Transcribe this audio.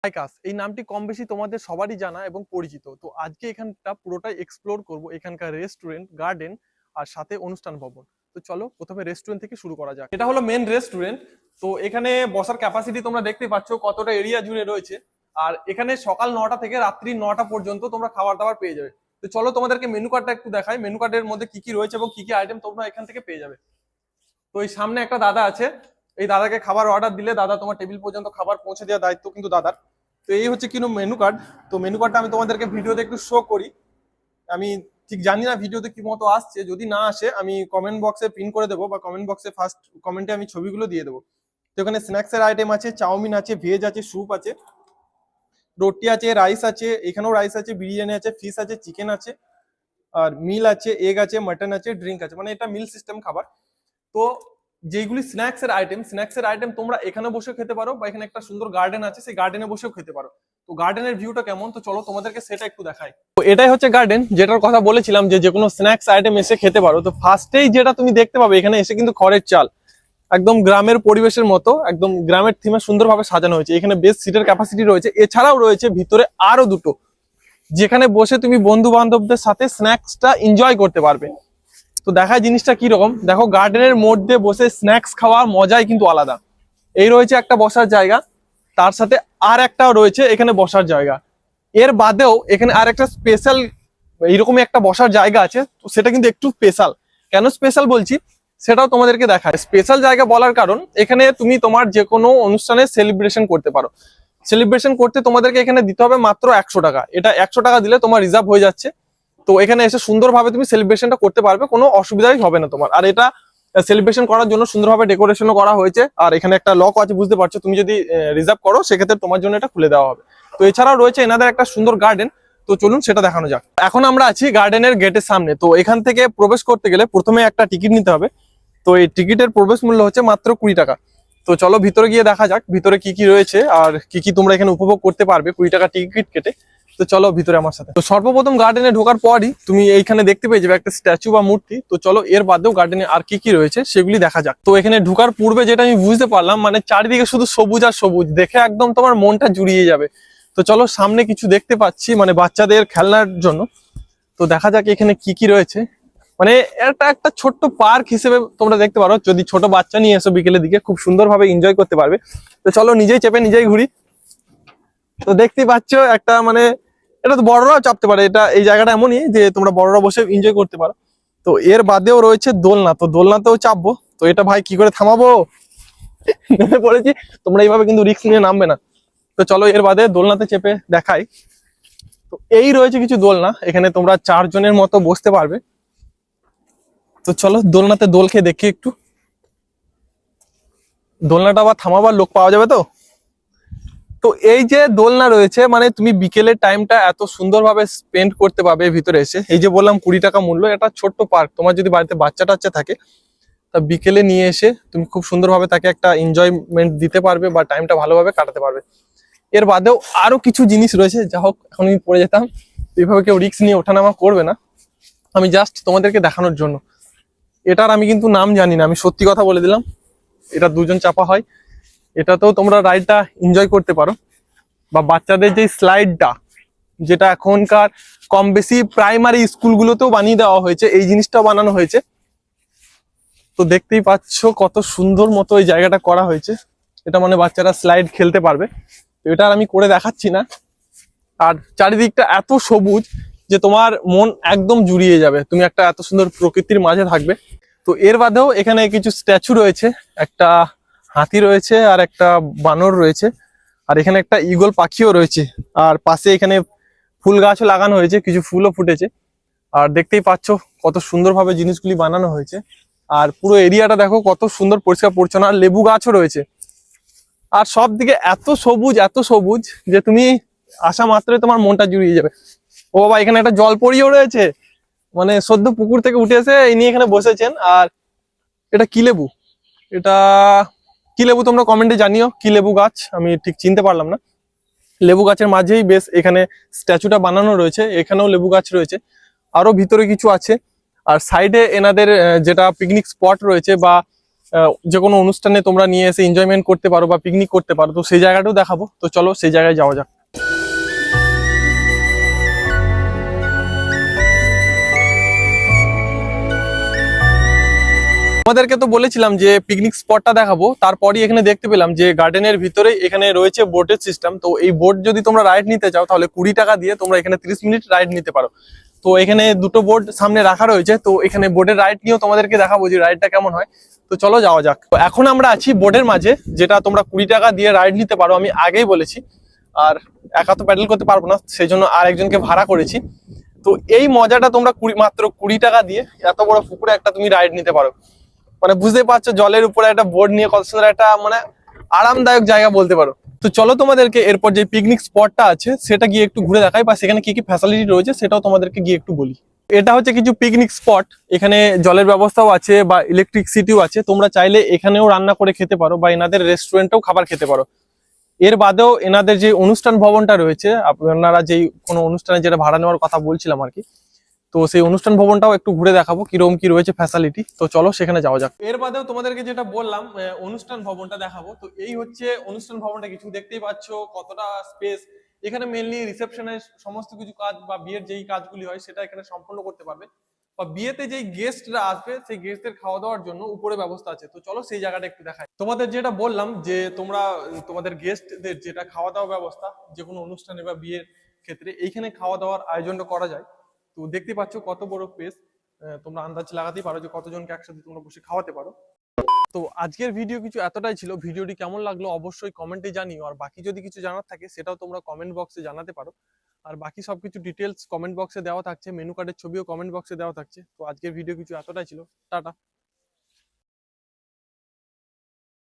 আইকাস এই নামটি কম বেশি তোমাদের সবারই জানা এবং পরিচিত। তো আজকে এখানটা পুরোটাই এক্সপ্লোর করব, এখানকার রেস্টুরেন্ট, গার্ডেন আর সাথে অনুষ্ঠান ভবন। তো চলো প্রথমে রেস্টুরেন্ট থেকে শুরু করা যাক। এটা হলো মেন রেস্টুরেন্ট। তো এখানে বসার ক্যাপাসিটি তোমরা দেখতে পাচ্ছ কতটা এরিয়া জুড়ে রয়েছে। আর এখানে সকাল 9টা থেকে রাত্রি 9টা পর্যন্ত তোমরা খাবার দাবার পেয়ে যাবে। তো চলো তোমাদেরকে মেনু কার্ডটা একটু দেখাই, মেনু কার্ডের মধ্যে কি কি রয়েছে এবং কি কি আইটেম তোমরা এখান থেকে পেয়ে যাবে। তো এই সামনে একটা দাদা আছে, এই দাদাকে খাবার অর্ডার দিলে দাদা তোমার টেবিল পর্যন্ত খাবার পৌঁছে দেওয়ার দায়িত্ব কিন্তু দাদার। তো এই হচ্ছে কিন্তু মেনু কার্ড। তো মেনু কার্ডটা আমি তোমাদেরকে ভিডিওতে একটু শো করি। আমি ঠিক জানি না ভিডিওতে কি মতো আসছে, যদি না আসে আমি কমেন্ট বক্সে পিন করে দেবো বা কমেন্ট বক্সে ফার্স্ট কমেন্টে আমি ছবিগুলো দিয়ে দেবো। তো এখানে স্ন্যাক্সের আইটেম আছে, চাউমিন আছে, ভেজ আছে, স্যুপ আছে, রুটি আছে, রাইস আছে, এখানেও রাইস আছে, বিরিয়ানি আছে, ফিশ আছে, চিকেন আছে, আর মিল আছে, এগ আছে, মাটন আছে, ড্রিঙ্ক আছে, মানে এটা মিল সিস্টেম খাবার। তো যেগুলি স্ন্যাক্সের আইটেম তোমরা এখানে বসে খেতে পারো বা এখানে একটা সুন্দর গার্ডেন আছে, সেই গার্ডেনে বসেও খেতে পারো। তো গার্ডেনের ভিউটা কেমন, তো চলো তোমাদেরকে সেটা একটু দেখাই। তো এটাই হচ্ছে গার্ডেন, যেটার কথা বলেছিলাম যে কোনো স্ন্যাক্স আইটেম এসে খেতে পারো। তো ফার্স্টেই যেটা তুমি দেখতে পাবে এখানে এসে কিন্তু খড়ের চাল, একদম গ্রামের পরিবেশের মতো, একদম গ্রামের থিমে সুন্দরভাবে সাজানো হয়েছে। এখানে বেশ সিটের ক্যাপাসিটি রয়েছে, এছাড়াও রয়েছে ভিতরে আরো দুটো, যেখানে বসে তুমি বন্ধু বান্ধবদের সাথে স্ন্যাক্সটা এনজয় করতে পারবে। তো দেখায় জিনিসটা কিরকম, দেখো গার্ডেনের মধ্যে বসে স্ন্যাক্স খাওয়ার মজাই কিন্তু আলাদা। এই রয়েছে একটা বসার জায়গা, তার সাথে আর একটাও রয়েছে এখানে বসার জায়গা। এর বাদেও এখানে আর একটা স্পেশাল এইরকমই একটা বসার জায়গা আছে। তো সেটা কিন্তু একটু স্পেশাল। কেন স্পেশাল বলছি সেটাও তোমাদেরকে দেখায়। স্পেশাল জায়গা বলার কারণ এখানে তুমি তোমার যে কোনো অনুষ্ঠানে সেলিব্রেশন করতে পারো। সেলিব্রেশন করতে তোমাদেরকে এখানে দিতে হবে মাত্র 100 টাকা। এটা 100 টাকা দিলে তোমার রিজার্ভ হয়ে যাচ্ছে। তো এখানে এসে সুন্দরভাবে তুমি সেলিব্রেশনটা করতে পারবে, কোনো অসুবিধাই হবে না তোমার। আর এটা সেলিব্রেশন করার জন্য সুন্দরভাবে ডেকোরেশনও করা হয়েছে। আর এখানে একটা লক আছে, বুঝতে পারছো, তুমি যদি রিজার্ভ করো সেক্ষেত্রে তোমার জন্য এটা খুলে দেওয়া হবে। তো এছাড়াও রয়েছে এনাদের একটা সুন্দর গার্ডেন। তো চলুন সেটা দেখানো যাক। এখন আমরা আছি গার্ডেনের গেটের সামনে। তো এখান থেকে প্রবেশ করতে গেলে প্রথমে একটা টিকিট নিতে হবে। তো এই টিকিটের প্রবেশ মূল্য হচ্ছে মাত্র 20 টাকা। তো চলো ভিতরে গিয়ে দেখা যাক ভিতরে কি কি রয়েছে আর কি কি তোমরা এখানে উপভোগ করতে পারবে 20 টাকা টিকিট কেটে। তো চলো ভিতরে আমার সাথে। তো সর্বপ্রথম গার্ডেনে ঢোকার পরই তুমি এইখানে দেখতে পেয়ে যাবে একটা স্ট্যাচু বা মূর্তি। তো চলো এর বাদেও গার্ডেনে আর কি কি রয়েছে সেগুলি দেখা যাক। তো এখানে ঢোকার পূর্বে যেটা আমি বুঝতে পারলাম, মানে চারিদিকে শুধু সবুজ আর সবুজ, দেখে একদম তোমার মনটা জুড়িয়ে যাবে। তো চলো সামনে কিছু দেখতে পাচ্ছি, মানে বাচ্চাদের খেলনার জন্য। তো দেখা যাক এখানে কি কি রয়েছে। মানে এটা একটা ছোট্ট পার্ক হিসেবে তোমরা দেখতে পারো, যদি ছোট বাচ্চা নিয়ে এসো বিকেলের দিকে খুব সুন্দরভাবে এনজয় করতে পারবে। তো চলো নিজেই চেপে নিজেই ঘুরি। তো দেখতেই পাচ্ছ একটা, মানে এটা তো বড়রাও চাপতে পারে, এটা এই জায়গাটা এমনই যে তোমরা বড়রা বসে এনজয় করতে পারো। তো এর বাদেও রয়েছে দোলনা, তো দোলনাতেও চাপবো। তো এটা ভাই কি করে থামাবো, নেমে পড়েছি। তোমরা এইভাবে কিন্তু রিস্ক নিয়ে নামবে না। তো চলো এর বাদে দোলনাতে চেপে দেখাই। তো এই রয়েছে কিছু দোলনা, এখানে তোমরা 4 জনের মতো বসতে পারবে। তো চলো দোলনাতে দোল খেয়ে দেখি একটু। দোলনাটা আবার থামাবার লোক পাওয়া যাবে তো। তো এই যে দোলনা রয়েছে, মানে তুমি বিকেলের টাইমটা এত সুন্দরভাবে স্পেন্ড করতে পারবে ভিতরে এসে। এই যে বললাম 20 টাকা মূল্য, এটা ছোট্ট পার্ক। তোমার যদি বাড়িতে বাচ্চা টাচ্চা থাকে তা বিকেলে নিয়ে এসে তুমি খুব সুন্দরভাবে তাকে একটা এনজয়মেন্ট দিতে পারবে বা টাইমটা ভালোভাবে কাটাতে পারবে। এর বাদেও আরো কিছু জিনিস রয়েছে, যা হোক এখন আমি পড়ে যেতাম। এইভাবে কেউ রিস্ক নিয়ে ওঠানামা করবে না, আমি জাস্ট তোমাদেরকে দেখানোর জন্য। এটার আমি কিন্তু নাম জানি না, আমি সত্যি কথা বলে দিলাম। এটা 2 জন চাপা হয়, এটাতেও তোমরা রাইডটা এনজয় করতে পারো। বা বাচ্চাদের যে স্লাইডটা, যেটা এখনকার কম বেশি প্রাইমারি স্কুলগুলোতেও বানিয়ে দেওয়া হয়েছে, এই জিনিসটাও বানানো হয়েছে। তো দেখতেই পাচ্ছ কত সুন্দর মতো এই জায়গাটা করা হয়েছে। এটা মানে বাচ্চারা স্লাইড খেলতে পারবে। তো এটা আর আমি করে দেখাচ্ছি না। আর চারিদিকটা এত সবুজ যে তোমার মন একদম জুড়িয়ে যাবে, তুমি একটা এত সুন্দর প্রকৃতির মাঝে থাকবে। তো এর বাদেও এখানে কিছু স্ট্যাচু রয়েছে, একটা হাতি রয়েছে আর একটা বানর রয়েছে। আর এখানে একটা ঈগল পাখিও রয়েছে। আর পাশে এখানে ফুল গাছও লাগানো হয়েছে, কিছু ফুলও ফুটেছে। আর দেখতেই পাচ্ছ কত সুন্দরভাবে জিনিসগুলি বানানো হয়েছে। আর পুরো এরিয়াটা দেখো কত সুন্দর পরিষ্কার পরিচ্ছন্ন। আর লেবু গাছও রয়েছে। আর সব দিকে এত সবুজ যে তুমি আসা মাত্রই তোমার মনটা জুড়িয়ে যাবে। ও বাবা, এখানে একটা জলপরিও রয়েছে, মানে সদ্য পুকুর থেকে উঠে এসে ইনি এখানে বসেছেন। আর এটা কি লেবু, এটা কি লেবু তোমরা কমেন্টে জানিও। কি লেবু গাছ আমি ঠিক চিনতে পারলাম না। লেবু গাছের মাঝেই বেশ এখানে স্ট্যাচুটা বানানো রয়েছে, এখানেও লেবু গাছ রয়েছে। আরো ভিতরে কিছু আছে। আর সাইডে এনাদের যেটা পিকনিক স্পট রয়েছে বা যে কোনো অনুষ্ঠানে তোমরা নিয়ে এসে এনজয়মেন্ট করতে পারো বা পিকনিক করতে পারো, তো সেই জায়গাটাও দেখাবো। তো চলো সেই জায়গায় যাওয়া যাক। আমাদেরকে তো বলেছিলাম যে পিকনিক স্পটটা দেখাবো, তারপরই এখানে দেখতে পেলাম যে গার্ডেনের ভিতরে এখানে রয়েছে বোটের সিস্টেম। তো এই বোট যদি তোমরা রাইড নিতে চাও তাহলে 20 টাকা দিয়ে তোমরা এখানে 30 মিনিট রাইড নিতে পারো। তো এখানে দুটো বোট সামনে রাখা রয়েছে, তো এখানে বোটের রাইড নিয়েও তোমাদেরকে দেখাবো যে রাইডটা কেমন হয়। তো চলো যাওয়া যাক। তো এখন আমরা আছি বোটের মাঝে, যেটা তোমরা 20 টাকা দিয়ে রাইড নিতে পারো, আমি আগেই বলেছি। আর একা তো প্যাডেল করতে পারবো না, সেই জন্য আর একজনকে ভাড়া করেছি। তো এই মজাটা তোমরা মাত্র 20 টাকা দিয়ে এত বড় পুকুরে একটা তুমি রাইড নিতে পারো। মানে বুঝতে পারছো জলের উপরে একটা বোর্ড নিয়ে কত সুন্দর একটা মানে আরামদায়ক জায়গা বলতে পারো। তো চলো তোমাদেরকে এরপর যে পিকনিক স্পটটা আছে সেটা গিয়ে একটু ঘুরে দেখাই, বা সেখানে কি কি ফ্যাসিলিটি রয়েছে সেটাও তোমাদেরকে গিয়ে একটু বলি। এটা হচ্ছে কিছু পিকনিক স্পট, এখানে জলের ব্যবস্থাও আছে বা ইলেকট্রিসিটিও আছে। তোমরা চাইলে এখানেও রান্না করে খেতে পারো বা এনাদের রেস্টুরেন্টেও খাবার খেতে পারো। এর বাদেও এনাদের যে অনুষ্ঠান ভবনটা রয়েছে, আপনারা যেই কোনো অনুষ্ঠানে যেটা ভাড়া নেওয়ার কথা বলছিলাম আর কি, তো সেই অনুষ্ঠান ভবনটাও একটু ঘুরে দেখাবো কিরকম কি রয়েছে ফ্যাসিলিটি। তো চলো সেখানে যাওয়া যাক। এর বাদেও তোমাদেরকে যেটা বললাম অনুষ্ঠান ভবনটা দেখাবো। তো এই হচ্ছে অনুষ্ঠান ভবনটা, কিছু দেখতেই পাচ্ছ কতটা স্পেস। এখানে মেনলি রিসেপশনের সমস্ত কিছু কাজ বা বিয়ের যেই কাজগুলি হয় সেটা এখানে সম্পন্ন করতে পারবে, বা বিয়েতে যেই গেস্টরা আসবে সেই গেস্টদের খাওয়া দাওয়ার জন্য উপরে ব্যবস্থা আছে। তো চলো সেই জায়গাটা একটু দেখাই। তোমাদের যেটা বললাম যে তোমরা তোমাদের গেস্টদের যেটা খাওয়া দাওয়া ব্যবস্থা যে কোনো অনুষ্ঠানে বা বিয়ের ক্ষেত্রে এইখানে খাওয়া দাওয়ার আয়োজনটা করা যায়। তো দেখতে পাচ্ছ কত বড় স্পেস, তোমরা আন্দাজ লাগাতেই পারো যে কতজনকে একসাথে তোমরা বসে খাওয়াতে পারো। তো আজকের ভিডিও কিছু এতটাই ছিল। ভিডিওটি কেমন লাগলো অবশ্যই কমেন্টে জানিও, আর বাকি যদি কিছু জানার থাকে সেটাও তোমরা কমেন্ট বক্সে জানাতে পারো। আর বাকি সবকিছু ডিটেলস কমেন্ট বক্সে দেওয়া থাকছে, মেনু কার্ডের ছবিও কমেন্ট বক্সে দেওয়া থাকছে। তো আজকের ভিডিও কিছু এতটাই ছিল। টাটা।